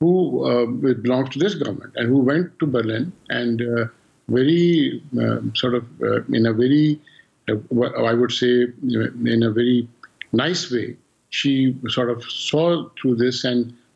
who belongs to this government and who went to Berlin and very sort of in a very I would say in a very nice way, she sort of saw through this and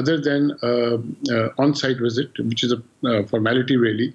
other than on-site visit, which is a formality really,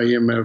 IMF,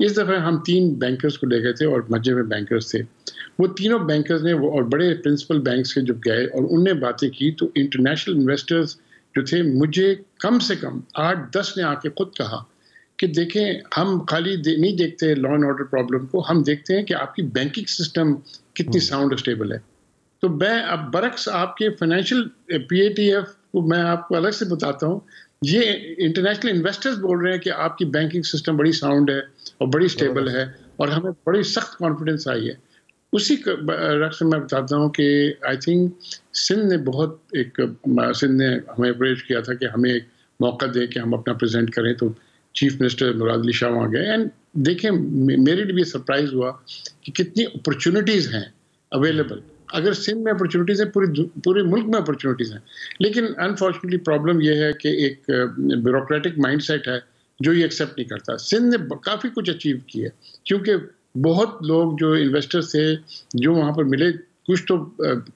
اس دفعہ ہم 3 bankers کو لے گئے تھے اور مجمع میں bankers تھے. وہ تینوں بینکرز نے اور بڑے پرنسپل بینکس کے جب گئے اور ان نے باتیں کی تو انٹرنیشنل انویسٹرز جو تھے مجھے کم سے کم 8-10 نے آ کے خود کہا کہ دیکھیں ہم خالی نہیں دیکھتے لا اینڈ آرڈر پرابلم کو, ہم دیکھتے ہیں کہ آپ کی بینکنگ سسٹم کتنی ساؤنڈ اور اسٹیبل ہے. تو میں اب برعکس آپ کے فائنینشیل PATF کو میں آپ کو الگ سے بتاتا ہوں, یہ انٹرنیشنل انویسٹرز بول رہے ہیں کہ آپ کی بینکنگ سسٹم بڑی ساؤنڈ ہے اور بڑی اسٹیبل ہے اور ہمیں بڑی سخت کانفیڈنس آئی ہے. اسی رقص میں بتاتا ہوں کہ آئی تھنک سندھ نے ہمیں اپروچ کیا تھا کہ ہمیں ایک موقع دے کہ ہم اپنا پریزنٹ کریں, تو چیف منسٹر مراد علی شاہ وہاں گئے. اینڈ دیکھیں میرے لیے بھی سرپرائز ہوا کہ کتنی اپرچونیٹیز ہیں اویلیبل. اگر سندھ میں اپرچونیٹیز ہیں, پورے ملک میں اپرچونیٹیز ہیں, لیکن انفارچونیٹلی پرابلم یہ ہے کہ ایک بیوروکریٹک مائنڈ سیٹ ہے جو یہ ایکسیپٹ نہیں کرتا. سندھ نے کافی کچھ اچیو کی ہے کیونکہ بہت لوگ جو انویسٹرز تھے جو وہاں پر ملے, کچھ تو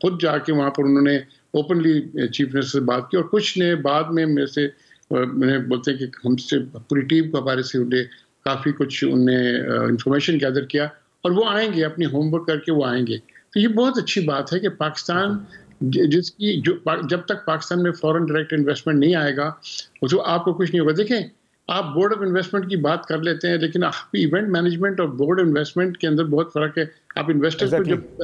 خود جا کے وہاں پر انہوں نے اوپنلی چیف منسٹر سے بات کی اور کچھ نے بعد میں میرے سے بولتے ہیں کہ ہم سے پوری ٹیم کو ہمارے سے انہیں کافی کچھ ان نے انفارمیشن گیدر کیا اور وہ آئیں گے اپنی ہوم ورک کر کے وہ آئیں گے. تو یہ بہت اچھی بات ہے کہ پاکستان جس کی جب تک پاکستان میں فورن ڈائریکٹ انویسٹمنٹ نہیں آئے گا تو آپ کو کچھ نہیں ہوگا. دیکھیں آپ بورڈ آف انویسٹمنٹ کی بات کر لیتے ہیں لیکن آپ ایونٹ مینجمنٹ اور بورڈ انویسٹمنٹ کے اندر بہت فرق ہے. آپ انویسٹرز کو جب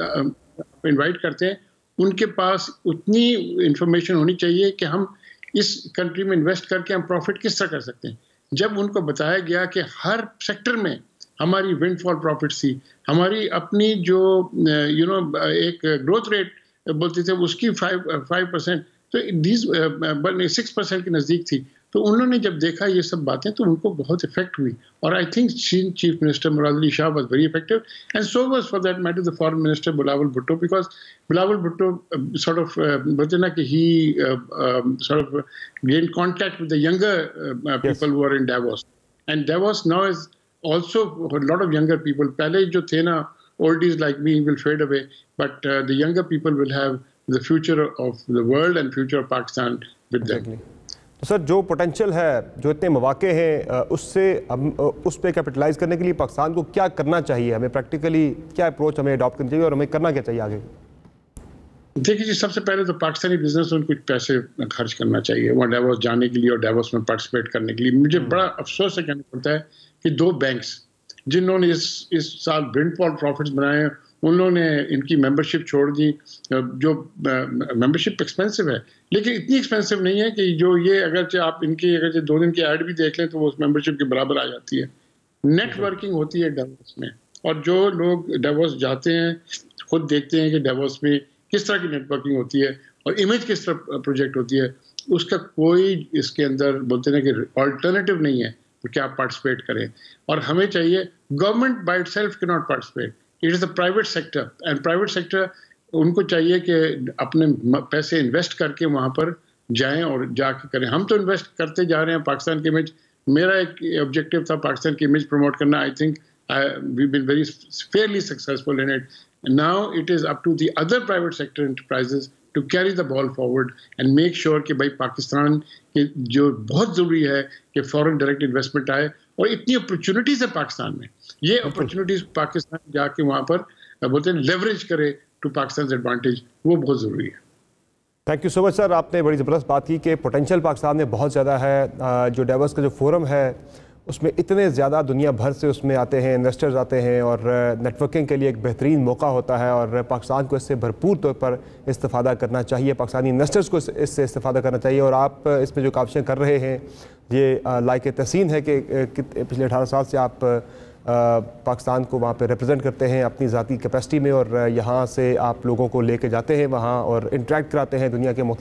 انوائٹ کرتے ہیں ان کے پاس اتنی انفارمیشن ہونی چاہیے کہ ہم اس کنٹری میں انویسٹ کر کے ہم پروفٹ کس طرح کر سکتے ہیں. جب ان کو بتایا گیا کہ ہر سیکٹر میں ہماری ونڈ فال پروفٹس تھی, ہماری اپنی جو ایک گروتھ ریٹ بولتے تھے اس کی 5% تو 6% کے نزدیک تھی. تو انہوں نے جب دیکھا یہ سب باتیں تو ان کو بہت افیکٹ ہوئی اور I think chief minister Murad Ali Shah was very effective and so was for that matter the foreign minister Bilawal Bhutto, because Bilawal Bhutto sort of بولتے نا کہ he sort of gain contact with the younger people who are in Davos and Davos now is also a lot of younger people. پہلے جو تھے نا oldies like me will fade away, but the younger people will have the future of the world and future of Pakistan with them. تو سر جو potential ہے, جو اتنے مواقع ہیں, اس سے اس پہ کیپٹلائز کرنے کے لیے پاکستان کو کیا کرنا چاہیے؟ ہمیں پریکٹیکلی کیا اپروچ ہمیں اڈاپٹ کرنی چاہیے اور ہمیں کرنا کیا چاہیے آگے؟ دیکھیے جی, سب سے پہلے تو پاکستانی بزنس میں کچھ پیسے خرچ کرنا چاہیے وہاں ڈیووس جانے کے لیے اور ڈیووس میں پارٹیسپیٹ کرنے کے لیے. مجھے بڑا افسوس سے کہنا پڑتا ہے کہ 2 بینکس جنہوں نے اس سال ونڈ فال پروفٹس بنائے ہیں انہوں نے ان کی ممبرشپ چھوڑ دی. جو ممبرشپ ایکسپینسو ہے لیکن اتنی ایکسپینسو نہیں ہے کہ جو یہ اگرچہ آپ ان کی اگرچہ 2 دن کی ایڈ بھی دیکھ لیں تو وہ اس ممبرشپ کے برابر آ جاتی ہے. نیٹ ورکنگ ہوتی ہے ڈیووس میں اور جو لوگ ڈیووس جاتے ہیں خود دیکھتے ہیں کہ ڈیووس میں کس طرح کی نیٹ ورکنگ ہوتی ہے اور امیج کس طرح پروجیکٹ ہوتی ہے. اس کا کوئی اس کے اندر بولتے ہیں کہ آلٹرنیٹو نہیں ہے کہ آپ پارٹیسپیٹ کریں. اور ہمیں چاہیے گورنمنٹ بائی اٹ سیلف کی not participate, it is the private sector and private sector ان کو چاہیے کہ اپنے پیسے انویسٹ کر کے وہاں پر جائیں اور جا کے کریں. ہم تو انویسٹ کرتے جا رہے ہیں پاکستان کی امیج, میرا ایک آبجیکٹو تھا پاکستان کی امیج پروموٹ کرنا. I think we been very fairly successful in it. Now it is up to the other private sector enterprises to carry the ball forward and make sure کہ بھائی پاکستان کے جو بہت ضروری ہے کہ فورن ڈائریکٹ انویسٹمنٹ آئے اور اتنی اپرچونیٹیز ہے پاکستان میں, یہ اپرچونیٹیز پاکستان جا کے وہاں پر بولتے ہیں لیوریج کرے ٹو پاکستان ایڈوانٹیج, وہ بہت ضروری ہے. تھینک یو سو مچ سر, آپ نے بڑی زبردست بات کی کہ پوٹینشیل پاکستان میں بہت زیادہ ہے. جو ڈیووس کا جو فورم ہے اس میں اتنے زیادہ دنیا بھر سے اس میں آتے ہیں, انویسٹرز آتے ہیں اور نیٹ ورکنگ کے لیے ایک بہترین موقع ہوتا ہے اور پاکستان کو اس سے بھرپور طور پر استفادہ کرنا چاہیے, پاکستانی انویسٹرز کو اس سے استفادہ کرنا چاہیے. اور آپ اس میں جو کاوشیں کر رہے ہیں یہ لائق تحسین ہے کہ پچھلے 18 سال سے آپ پاکستان کو وہاں پہ ریپرزینٹ کرتے ہیں اپنی ذاتی کیپیسٹی میں اور یہاں سے آپ لوگوں کو لے کے جاتے ہیں وہاں اور انٹریکٹ کراتے ہیں دنیا کے